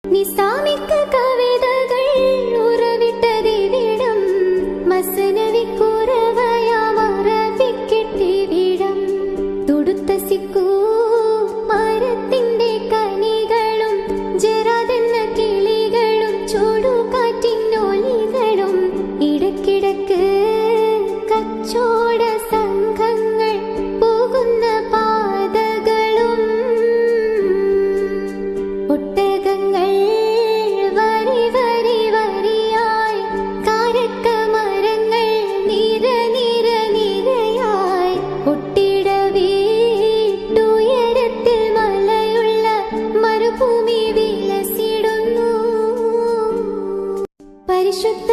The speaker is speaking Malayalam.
നിസാമിക്ക കവിതകൾ ഉറവിട്ടതിവിടം മസനവിക്കുറവയാമറപ്പിക്കിട്ടിവിടം തുടുത്ത സിക്കൂ മരത്തിന്റെ കനികളും ജറാതെന്ന കിളികളും ചൂടുകാറ്റിനൊലികളും ഇടക്കിടക്ക് കച്ചോട സംഘങ്ങൾ പോകുന്ന പാതകളും ഒട്ടകങ്ങൾ വരി വരി വരിയായി കാരക്കമരങ്ങൾ നിര നിര നിരയായി ഒട്ടിട വീട്ടുയരത്തിൽ മലയുള്ള മരുഭൂമി വിലസിടുന്നു പരിശുദ്ധ